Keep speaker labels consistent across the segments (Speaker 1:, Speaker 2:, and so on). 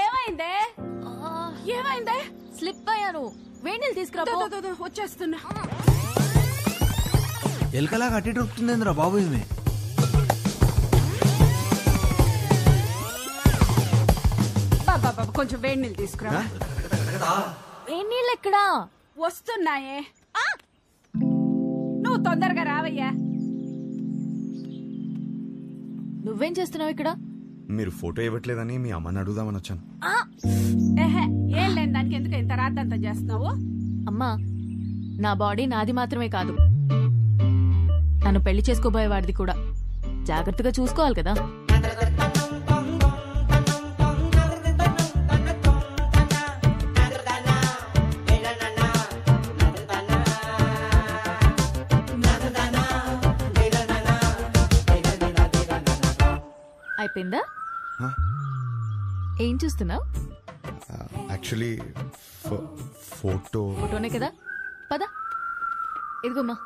Speaker 1: ఏమైందే? ఏమైందే?
Speaker 2: స్లిప్ అయ్యాను. వేణీలు తీసుకురా.
Speaker 1: వచ్చేస్తున్నా.
Speaker 3: ఎలకలా కట్టి దొరుకుతుందేంద్రా బాబు ఇది.
Speaker 1: బాబా కొంచెం వేడి నీళ్ళు తీసుకురా.
Speaker 2: వేణీళ్ళు ఎక్కడా?
Speaker 1: వస్తున్నాయే. నువ్వు తొందరగా రావయ్యా.
Speaker 2: నువ్వేం చేస్తున్నావు ఇక్కడ?
Speaker 4: మీరు ఫోటో ఇవ్వట్లేదని మీ అమ్మని అడుగుదామని వచ్చాను.
Speaker 1: ఏం లేని దానికి ఎందుకు ఇంత రాద్దంతా చేస్తున్నావు?
Speaker 2: అమ్మా, నా బాడీ నాది మాత్రమే కాదు, నన్ను పెళ్లి చేసుకోబోయేవాడిది కూడా. జాగ్రత్తగా చూసుకోవాలి కదా. అయిపోయిందా? ఏం చూస్తున్నావు?
Speaker 4: యాక్చువల్లీ
Speaker 2: ఫోటోనే కదా. పద, ఇదిగోమ్మా,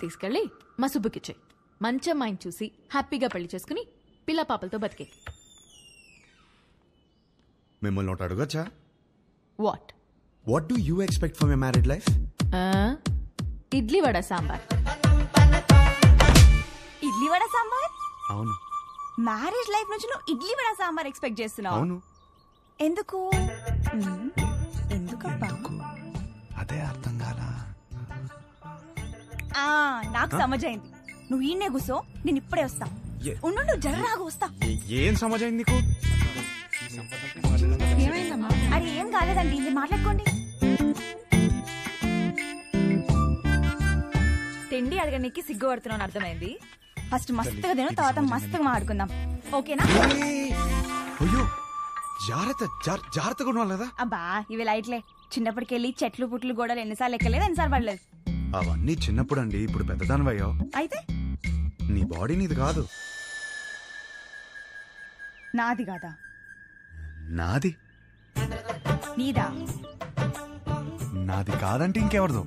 Speaker 2: తీసుకెళ్ళి మా సుబ్బుకిచ్చాయి. మంచి అమ్మాయిని చూసి హ్యాపీగా పెళ్లి చేసుకుని పిల్ల పాపలతో బతికే.
Speaker 4: మిమ్మల్ని ఒకటి అడగచ్చా?
Speaker 2: What
Speaker 4: do you expect for my married life?
Speaker 2: Idli vada sambar.
Speaker 5: Idli vada sambar?
Speaker 4: అవును.
Speaker 5: మ్యారేజ్ లైఫ్ నుంచి నువ్వు ఇడ్లీ వడ సాంబార్ ఎక్స్పెక్ట్ చేస్తున్నావు?
Speaker 4: అవును.
Speaker 5: ఎందుకు? ఎందుకబ్బా?
Speaker 4: అదే అర్థం కాలా.
Speaker 5: నాకు సమజైంది. నువ్వు ఈయనే కూసో, నేను ఇప్పుడే వస్తా. ఉండు, జర్రాగా వస్తా.
Speaker 4: ఏం సమజైంది నీకు?
Speaker 5: ఏమైందమ్మా? అరే ఏం కాలేదండి, ఇది మాట్లాడుకోండి. తిండి అడగడానికి సిగ్గుపడుతున్నాను అర్థమైంది. ఫస్ట్ మస్తుగా తిను, తర్వాత మస్తుగా మాట్లాడుకుందాం, ఓకేనా?
Speaker 4: అయ్యో, జాగ్రత్తగా ఉండాలి కదా.
Speaker 5: అబ్బా ఇవి లైట్లే. చిన్నప్పటికెళ్ళి చెట్లు పుట్లు గోడలు ఎన్నిసార్లు ఎక్కలేదు, ఎన్నిసార్లు పడలేదు.
Speaker 4: అవన్నీ చిన్నప్పుడు అండి. ఇప్పుడు పెద్దదానివయ్యో.
Speaker 5: అయితే
Speaker 4: నీ బాడీ నీది కాదు.
Speaker 5: నాది కాదా?
Speaker 4: నాది.
Speaker 5: నీదా?
Speaker 4: నాది కాదంటే ఇంకెవరిదో.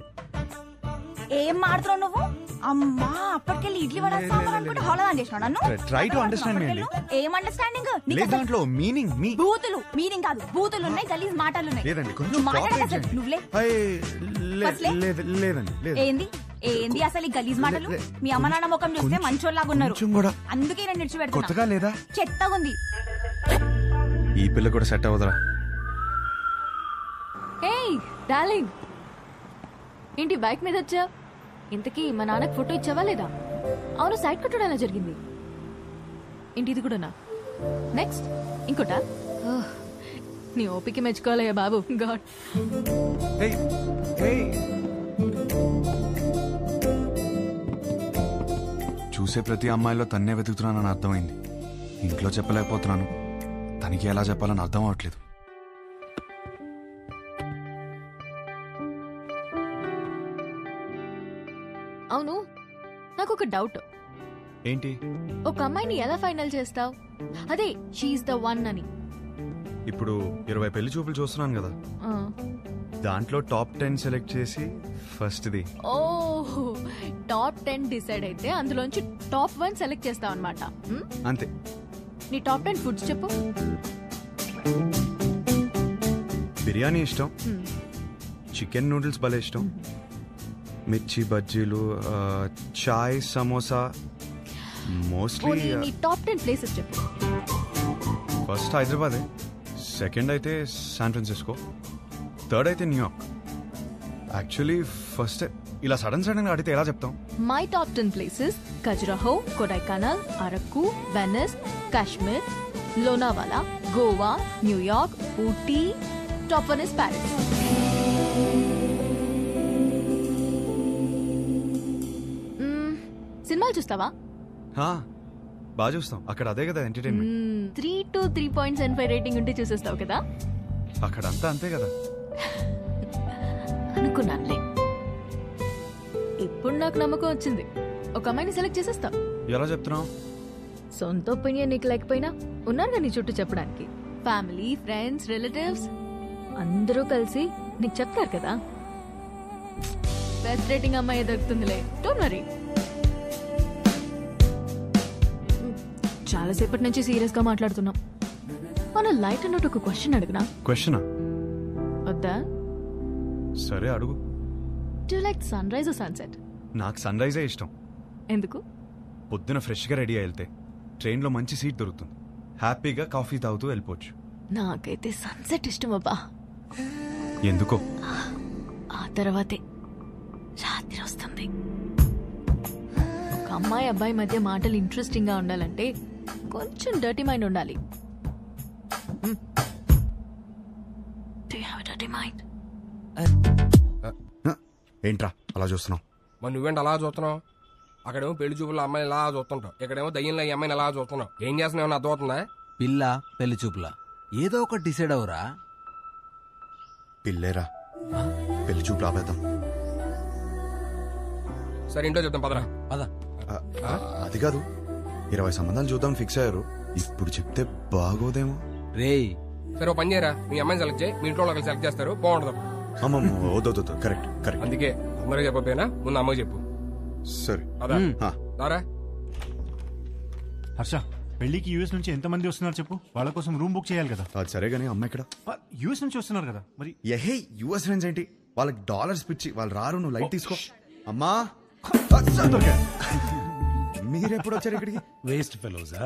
Speaker 5: ఏం మాడుతున్నావు నువ్వు? అమ్మా, అప్పటికెళ్ళి ఇడ్లీ వడ సాంబార్ అనుకుంటే హోళదాన్ చేసినావు నన్ను.
Speaker 4: ట్రై టు అండర్స్టాండ్ మీ.
Speaker 5: ఏం అండర్స్టాండింగ్?
Speaker 4: దాంట్లో మీనింగ్ మీ
Speaker 5: బూతులు. మీనింగ్ కాదు, బూతులు ఉన్నాయి, గలీజ్ మాటలు ఉన్నాయి.
Speaker 4: లేదండి,
Speaker 5: నువ్వు మాట్లాడక నువ్వులే.
Speaker 4: లేదండి.
Speaker 5: ఏంది ఏంది అసలు ఈ గలీజ్ మాటలు? మీ అమ్మ నాన్న ముఖం చూస్తే మంచోళ్ళలాగా ఉన్నారు, అందుకే నేను నిడిచిపెడుతున్నా.
Speaker 4: లేదా
Speaker 5: చెత్తగా ఉంది.
Speaker 4: ఈ పిల్ల కూడా సెట్ అవ్వదురా.
Speaker 2: ఏయ్ డార్లింగ్, ఏంటి బైక్ మీద వచ్చా? ఇంతకీ మా నాన్నకు ఫోటో ఇచ్చావా లేదా? అవును, సైడ్ కట్టడం ఎలా జరిగింది? ఏంటి ఇది కూడానా? నెక్స్ట్ ఇంకోట. నీ ఓపిక మెచ్చుకోవాలయ్యా బాబు. గాడ్.
Speaker 4: చూసే ప్రతి అమ్మాయిలో తన్నే వెతుకుతున్నానని అర్థమైంది. ఇంట్లో చెప్పలేకపోతున్నాను, తనకి ఎలా చెప్పాలని అర్థం అవట్లేదు.
Speaker 2: అవును, నాకు ఒక డౌట్.
Speaker 4: ఏంటి?
Speaker 2: ఒక అమ్మాయిని ఎలా ఫైనల్ చేస్తావు? అదే షీఈస్ ద వన్ అని.
Speaker 4: ఇప్పుడు 20 పెళ్లి చూపులు చూస్తున్నాను కదా, దాంట్లో టాప్ 10 సెలెక్ట్ చేసి ఫస్ట్ ది.
Speaker 2: ఓ, టాప్ 10 డిసైడ్ అయితే అందులోంచి టాప్ 1 సెలెక్ట్ చేస్తావు అనమాట.
Speaker 4: అంతే.
Speaker 2: నీ టాప్ 10 ఫుడ్స్ చెప్పు.
Speaker 4: బిర్యానీ ఇష్టం, చికెన్ నూడిల్స్ భలే ఇష్టం, మిర్చి బజ్జీలు, చాయ్, సమోసా. మోస్ట్లీ
Speaker 2: నీ టాప్ 10 ప్లేసెస్ చెప్పు.
Speaker 4: ఫస్ట్ హైదరాబాదే, సెకండ్ అయితే శాన్ ఫ్రాన్సిస్కో, థర్డ్ అయితే న్యూయార్క్. యాక్చువల్లీ ఫస్ట్ ఇలా సడన్ గా అడిగితే ఎలా చెప్తాం?
Speaker 2: My top 10 places: Khajuraho, Kodaikanal, Araku, Venice, Kashmir, Lonavala, Goa, New York, Ooty. Top 1 is Paris. సినిమాలు చూస్తావా?
Speaker 4: బాగా చూస్తాం. అక్కడ అదే కదా ఎంటర్టైన్మెంట్.
Speaker 2: 3 to 3.75 రేటింగ్ ఉంటే చూసేస్తావు కదా.
Speaker 4: అక్కడ అంతా అంతే కదా.
Speaker 2: అనుకున్నానులే. ఇప్పుడు నాకు నమ్మకం వచ్చింది, ఒక అమ్మాయిని సెలెక్ట్ చేసేస్తావు.
Speaker 4: ఎలా చెప్తున్నావు?
Speaker 2: సొంత ఒపీనియన్ నీకు లేకపోయినా ఉన్నారుగా నీ చుట్టూ చెప్పడానికి. ఫ్యామిలీ, ఫ్రెండ్స్, రిలేటివ్స్ అందరూ కలిసి నీకు చెప్తారు కదా. బెస్ట్ రేటింగ్ అమ్మాయి దొరుకుతుందిలే, డోంట్ వరీ. చాలాసేపటి నుంచి సీరియస్ గా మాట్లాడుతున్నాం. మన లైట్ అన్నట్టు ఒక క్వశ్చన్ అడిగినా
Speaker 4: క్వశ్చనా?
Speaker 2: వద్దా?
Speaker 4: సరే అడుగు.
Speaker 2: Do like sunrise sunset?
Speaker 4: నాకు సన్ రైజే ఇష్టం.
Speaker 2: ఎందుకు?
Speaker 4: పొద్దున ఫ్రెష్గా రెడీ అయి వెళ్తే ట్రైన్లో మంచి సీట్ దొరుకుతుంది, హ్యాపీగా కాఫీ తాగుతూ వెళ్ళిపోవచ్చు.
Speaker 2: నాకైతే సన్సెట్ ఇష్టం అబ్బా.
Speaker 4: ఎందుకో?
Speaker 2: ఆ తర్వాతే రాత్రి వస్తుంది. ఒక అమ్మాయి అబ్బాయి మధ్య మాటలు ఇంట్రెస్టింగ్ గా ఉండాలంటే కొంచెం డర్టీ మైండ్ ఉండాలి. Do you have a dirty mind?
Speaker 4: ఏంట్రా అలా చూస్తున్నావు?
Speaker 6: మరి నువ్వేంటి అలా చూస్తున్నావు? అక్కడేమో పెళ్లి చూపుల అమ్మాయిని ఇలా చూస్తుంటావు, ఇక్కడేమో దయ్యంలో ఈ అమ్మాయిని ఎలా చూస్తున్నావు. ఏం చేస్తున్నావు అర్థమవుతుందా?
Speaker 3: పిల్ల పెళ్లి చూపులా ఏదో ఒకటి డిసైడ్ అవరా.
Speaker 4: పిల్లేరా, పెళ్లి చూపు రాబేద్దాం.
Speaker 6: సరే ఇంట్లో చెప్తాం పదరా.
Speaker 3: పద.
Speaker 4: అది కాదు, 20 సంబంధాలు చూద్దాం ఫిక్స్ అయ్యారు. ఇప్పుడు చెప్తే బాగోదేమో.
Speaker 3: రేయ్
Speaker 6: సరే ఓ పని చేయరా, మీ అమ్మాయిని సెలెక్ట్ చేయి, మీ ఇంట్లో వాళ్ళకి సెలెక్ట్ చేస్తారు, బాగుంటుంది.
Speaker 4: అమ్మమ్మ వద్దు, కరెక్ట్ కరెక్ట్.
Speaker 6: అందుకే అందరూ చెప్పకపోయినా ముందు అమ్మకి చెప్పు.
Speaker 4: సరే
Speaker 6: అదా దారా.
Speaker 7: హర్ష, పెళ్లికి యూఎస్ నుంచి ఎంతమంది వస్తున్నారు చెప్పు, వాళ్ళ కోసం రూమ్ బుక్ చేయాలి కదా.
Speaker 4: అది సరే గానీ అమ్మ ఇక్కడ.
Speaker 7: యూఎస్ నుంచి వస్తున్నారు కదా మరి.
Speaker 4: ఎహే యుఎస్ ఫ్రెండ్స్ ఏంటి, వాళ్ళకి డాలర్స్ పిచ్చి, వాళ్ళు రారు. నువ్వు లైట్ తీసుకో. అమ్మా మీరెప్పుడు వచ్చారు ఇక్కడికి?
Speaker 8: వేస్ట్ ఫెలోజా?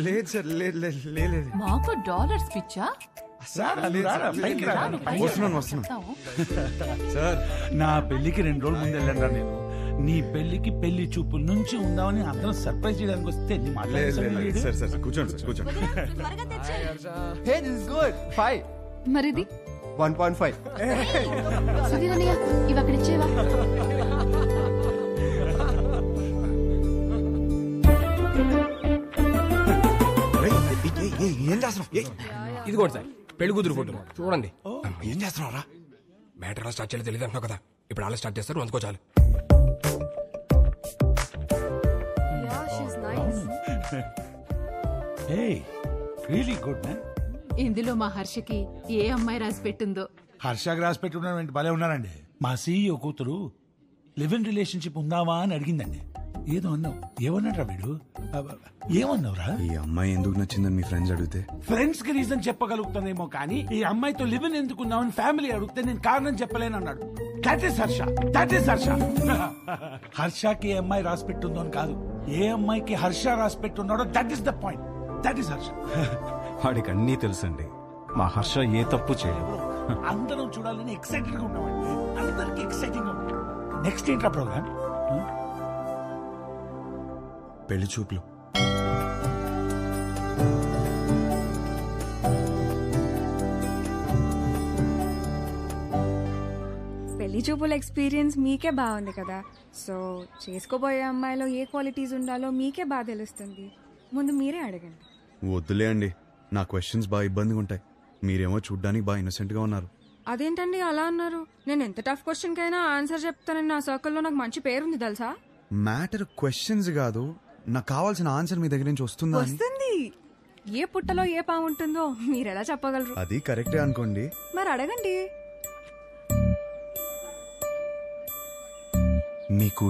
Speaker 4: లేదు సార్, లేదు.
Speaker 1: మాకు డాలర్స్ పిచ్చా?
Speaker 4: వస్తున్నాను సార్.
Speaker 8: నా పెళ్లికి 2 రోజుల ముందు వెళ్ళండి నేను. నీ పెళ్లికి పెళ్లి చూపుల నుంచి ఉందామని అందరం సర్ప్రైజ్ చేయడానికి వస్తే నీ
Speaker 4: సార్ కూర్చోండి.
Speaker 2: మరిది
Speaker 9: 1.5.
Speaker 2: సుధీరన్నయ్య ఇవి అక్కడ ఇచ్చేవా?
Speaker 4: ఏం చేస్తున్నావు?
Speaker 6: ఇది కూడా సార్ పెళ్లి కూతురు ఫోటో చూడండి.
Speaker 4: ఏం చేస్తున్నావురా?
Speaker 6: మ్యాటర్ ఎలా స్టార్ట్ చేయాలో తెలియదు అంటున్నావు కదా, ఇప్పుడు అలా స్టార్ట్ చేస్తారు, అందుకో చాలు.
Speaker 8: Really good man.
Speaker 1: ఇందులో మా హర్షకి ఏ అమ్మాయి రాసి పెట్టిందో.
Speaker 8: హర్షాకి రాసి పెట్టి ఉన్నాడు, భలే ఉన్నారండి. మా సీఈఓ కూతురు లివ్ ఇన్ రిలేషన్షిప్ ఉందావా అని అడిగిందండి. ఏదో అన్నావు, ఏమన్నాడ్రా వీడు? ఏమన్నావురా?
Speaker 4: ఈ అమ్మాయి ఎందుకు నచ్చిందని మీ ఫ్రెండ్స్ అడిగితే
Speaker 8: ఫ్రెండ్స్ కి రీజన్ చెప్పగలుగుతానేమో కానీ ఈ అమ్మాయితో లివ్ ఇన్ ఎందుకున్నావని ఫ్యామిలీ అడిగితే నేను కారణం చెప్పలేను అన్నాడు. That is Harsha. హర్షకి ఏ అమ్మాయి రాసి పెట్టుందో అని కాదు, ఏ అమ్మాయికి హర్ష రాసి పెట్టున్నాడో that is the point. That is Harsha.
Speaker 7: వాడికి అన్నీ తెలుసండి, మా హర్ష ఏ తప్పు చేయలేదు.
Speaker 8: అందరం చూడాలని ఎక్సైటెడ్ గా ఉన్నామండి, అందరికి ఎక్సైటింగ్ గా ఉంది. నెక్స్ట్ ఏంట్రా ప్రోగ్రామ్?
Speaker 4: పెళ్లి చూపులు.
Speaker 10: పెళ్లి చూపుల ఎక్స్పీరియన్స్ మీకే బాగుంది కదా, సో చేసుకోబోయే అమ్మాయిలో ఏ క్వాలిటీస్ ఉండాలో మీకే బాగా తెలుస్తుంది. ముందు మీరే అడగండి.
Speaker 4: వద్దులే అండి, నా క్వశ్చన్స్ బాగా ఇబ్బందిగా ఉంటాయి. మీరేమో చూడ్డానికి బాగా ఇన్నోసెంట్ గా ఉన్నారు.
Speaker 10: అదేంటండి అలా అన్నారు? నేను ఎంత టఫ్ క్వశ్చన్ కైనా ఆన్సర్ చెప్తానని నా సర్కిల్లో నాకు మంచి పేరుంది తెలుసా.
Speaker 4: మ్యాటర్ క్వశ్చన్స్ కాదు, నాకు కావాల్సిన ఆన్సర్ మీ దగ్గర నుంచి వస్తుందా అని.
Speaker 10: వస్తుంది. ఏ పుట్టలో ఏ పాము ఉంటుందో మీరెలా చెప్పగలరు?
Speaker 4: అది కరెక్టే అనుకోండి.
Speaker 10: మరి అడగండి.
Speaker 4: మీకు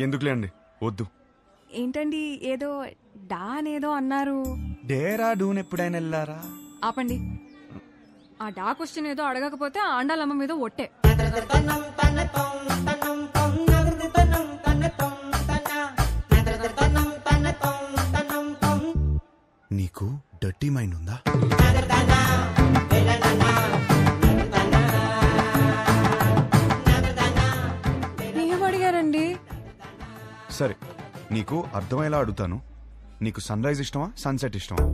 Speaker 4: ఎందుకులే అండి, వద్దు.
Speaker 10: ఏంటండి ఏదో డానేదో అన్నారు?
Speaker 4: డేరాడూన్ ఎప్పుడైనా వెళ్ళారా?
Speaker 10: ఆపండి. ఆ డా క్వశ్చన్ ఏదో అడగకపోతే ఆండాలమ్మ మీద ఒట్టే.
Speaker 4: నీకు డర్టీ మైండ్ ఉందా?
Speaker 10: ఏం అడిగారండి?
Speaker 4: సరే, నీకు అర్థమయ్యేలా అడుగుతాను. నీకు సన్ రైజ్ ఇష్టమా, సన్సెట్ ఇష్టమా?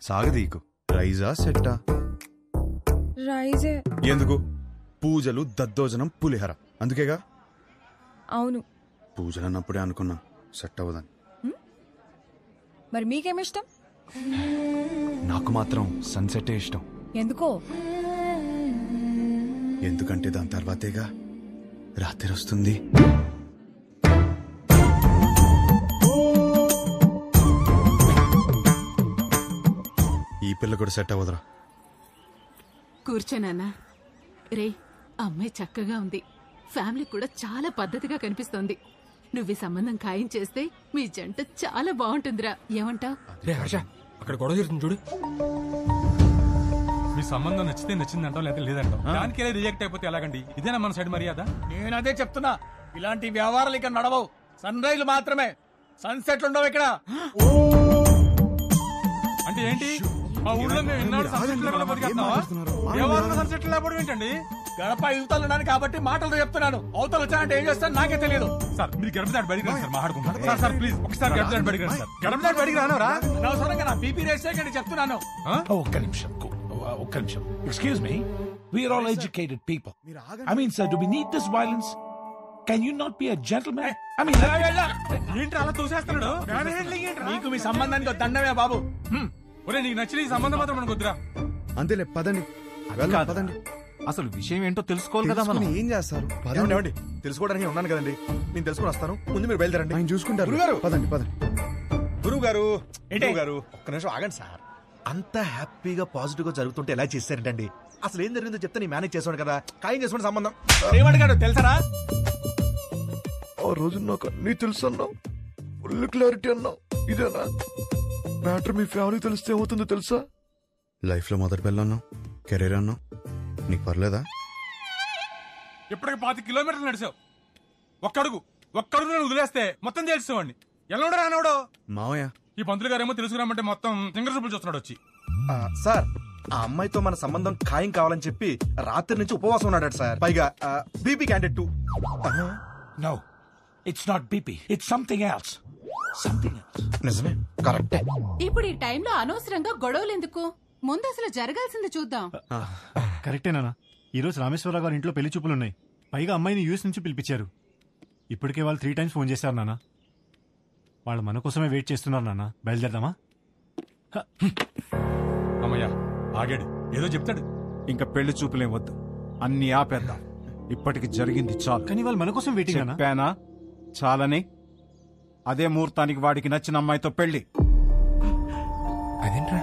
Speaker 4: సాగదీకు. రైజా సెట్టా?
Speaker 10: రైజే.
Speaker 4: ఎందుకు? పూజలు, దద్దోజనం, పులిహర, అందుకేగా.
Speaker 10: అవును.
Speaker 4: పూజలు అన్నప్పుడే అనుకున్నా సెట్ అవ్వదని.
Speaker 10: మరి మీకేమిష్టం?
Speaker 4: నాకు మాత్రం సన్సెటే ఇష్టం.
Speaker 10: ఎందుకో?
Speaker 4: ఎందుకంటే దాని తర్వాతేగా రాత్రి వస్తుంది. ఈ పిల్ల కూడా సెట్ అవ్వదురా.
Speaker 1: కూర్చోనన్నా. రే, అమ్మాయి చక్కగా ఉంది, ఫ్యామిలీ కూడా చాలా పద్ధతిగా కనిపిస్తోంది. నువ్వు ఈ సంబంధం ఖాయం చేస్తే మీ జంట చాలా బాగుంటుందిరా, ఏమంటావ్?
Speaker 6: రే హర్ష, అక్కడ గొడవ జరుగుతుంది చూడు.
Speaker 9: మీ సంబంధం నచ్చితే నచ్చిందంటాం లేదా లేదంటాం, దానికి రిజెక్ట్ అయిపోతే ఎలాగండి? ఇదేనా మన సైడ్ మర్యాద?
Speaker 11: నేను అదే చెప్తున్నా, ఇలాంటి వ్యవహారాలు ఇక్కడ నడవవు. సన్ రైజ్ మాత్రమే, సన్సెట్లు ఉండవు ఇక్కడ.
Speaker 9: అంటే ఏంటి? మా ఊళ్ళో మేము ఇన్నాళ్ళు సన్సెట్లు లేకుండా బతికేస్తున్నావా? వ్యవహారంలో సన్సెట్లు లేకపోవడం ఏంటండి?
Speaker 11: గడప యువతలున్నాను కాబట్టి మాటలు చెప్తున్నాను. అవతలు వచ్చానంటే ఏం చేస్తాను నాకే తెలియదు.
Speaker 9: సార్ మీరు గడప దాటి బడికి రండి సార్, మాట్లాడుకుంటాం. సార్ సార్ ప్లీజ్ ఒకసారి గడప దాటి బడికి రండి సార్. గడప దాటి బడికి రానవరా?
Speaker 11: అనవసరంగా నా బీపీ రేస్ చేయకండి చెప్తున్నాను.
Speaker 8: ఒక్క నిమిషం. Excuse me. We are all educated people. I mean, sir, do we need this violence? Can you not be a gentleman? I mean,
Speaker 9: ఏంటి అలా తోసేస్తున్నాడు?
Speaker 11: నీకు మీ సంబంధానికి ఒక దండమే బాబు.
Speaker 9: ఒరే నీకు నచ్చిన ఈ సంబంధం మాత్రం మనకు వద్దురా.
Speaker 4: అంతేలే పదండి, పదండి.
Speaker 7: అసలు విషయం ఏంటో తెలుసుకోవాలి కదా మనం.
Speaker 4: ఏం చేస్తారు?
Speaker 12: పదండి. తెలుసుకోవడానికి ఉన్నాను కదండి, నేను తెలుసుకుని వస్తాను. ముందు మీరు బయలుదేరండి,
Speaker 4: ఆయన చూసుకుంటారు.
Speaker 12: గురుగారు.
Speaker 4: పదండి పదండి.
Speaker 12: గురువు గారు, ఒక్క నిమిషం ఆగండి సార్. అంత హ్యాపీగా పాజిటివ్ గా జరుగుతుంటే ఎలా చేశారంటండి? అసలు ఏం జరిగిందో చెప్తే నేను మేనేజ్ చేసాను కదా. ఖాయం చేసుకోండి సంబంధం.
Speaker 11: ఏమడిగాడు తెలుసరా?
Speaker 12: ఆ రోజు నాకు అన్నీ తెలుసు అన్నావు, ఫుల్ క్లారిటీ అన్నావు. ఇదేనా మ్యాటర్? మీ ఫ్యామిలీ తెలిస్తే ఏమవుతుందో తెలుసా?
Speaker 4: లైఫ్ లో మొదటి పిల్ల అన్నావు, కెరీర్ అన్నావు, నీకు పర్లేదా?
Speaker 9: ఇప్పటికి 5 కిలోమీటర్లు నడిచావు. ఒక్కడుగు నేను వదిలేస్తే మొత్తం తెలుసుకోండి. ఎలా రానవడో
Speaker 4: మావయ్య.
Speaker 9: ఈ పంతులు గారేమో తెలుసుకురామంటే మొత్తం సింగర్ సూపులు చూస్తున్నాడు వచ్చి.
Speaker 12: సార్, ఆ అమ్మాయితో మన సంబంధం ఖాయం కావాలని చెప్పి రాత్రి నుంచి ఉపవాసం ఉన్నాడు సార్. పైగా BP candidate 2.
Speaker 8: no, it's not BP. It's something else.
Speaker 12: నిజమే, కరెక్టే.
Speaker 1: ఇప్పుడు ఈ టైంలో అనవసరంగా గొడవలు ఎందుకు? ముందు అసలు జరగాల్సింది చూద్దాం.
Speaker 7: కరెక్టేనా? ఈ రోజు రామేశ్వరరావు గారి ఇంట్లో పెళ్లి చూపులున్నాయి. పైగా అమ్మాయిని యూఎస్ నుంచి పిలిపించారు. ఇప్పటికే వాళ్ళు 3 times ఫోన్ చేశారు నాన్న. వాళ్ళు మన కోసమే వెయిట్ చేస్తున్నారు నాన్న. బయలుదేరదామా?
Speaker 9: అమ్మయ్యా ఆగాడు, ఏదో చెప్తాడు.
Speaker 7: ఇంకా పెళ్లి చూపులేం వద్దు, అన్ని ఆపేద్దాం. ఇప్పటికి జరిగింది చాలు. కానీ వాళ్ళు మన కోసం వెయిటింగ్ చెప్పానా? చాలని. అదే ముహూర్తానికి వాడికి నచ్చిన అమ్మాయితో పెళ్లి.
Speaker 3: అదేంట్రా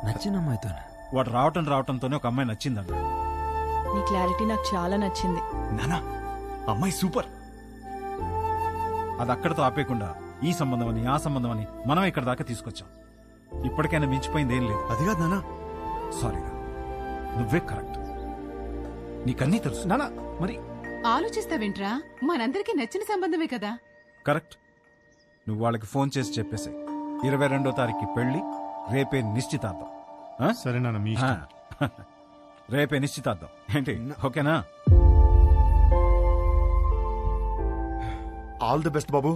Speaker 3: నచ్చిన అమ్మాయితో?
Speaker 7: వాడు రావటంతోనే ఒక అమ్మాయి నచ్చిందన్న.
Speaker 2: నీ క్లారిటీ నాకు చాలా నచ్చింది
Speaker 7: నానా. అమ్మాయి సూపర్. అది అక్కడతో ఆపేయకుండా ఈ సంబంధం అని ఆ సంబంధం అని మనం ఇక్కడ దాకా తీసుకొచ్చాం. ఇప్పటికైనా మించిపోయింది ఏం లేదు.
Speaker 4: అది కాదు నానా.
Speaker 7: సారీరా, నువ్వే కరెక్ట్. నీకన్నీ తెలుసు నానా. మరి
Speaker 1: ఆలోచిస్తావేంట్రా? మనందరికీ నచ్చిన సంబంధమే కదా.
Speaker 7: కరెక్ట్. నువ్వు వాళ్ళకి ఫోన్ చేసి చెప్పేసాయి. 22వ తారీఖు పెళ్లి, రేపే నిశ్చితార్థం.
Speaker 9: సరే నాన్న, మీ ఇష్టం.
Speaker 7: రేపే నిశ్చితార్థం ఏంటి? ఓకేనా?
Speaker 12: ఆల్ ది బెస్ట్ బాబు.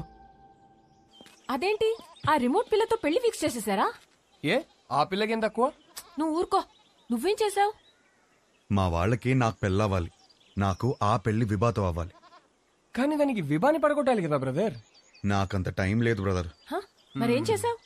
Speaker 2: అదేంటి ఆ రిమోట్ పిల్లతో పెళ్లి ఫిక్స్ చేసేసారా?
Speaker 6: ఏ ఆ పిల్లకేం తక్కువ?
Speaker 2: నువ్వు ఊరుకో. నువ్వేం చేసావు?
Speaker 4: మా వాళ్ళకి నాకు పెళ్ళవ్వాలి, నాకు ఆ పెళ్లి విభాతం అవ్వాలి.
Speaker 6: కానీ దానికి విభాని పడగొట్టాలి కదా బ్రదర్.
Speaker 4: నాకంత టైం లేదు బ్రదర్.
Speaker 2: మరేం చేసావు?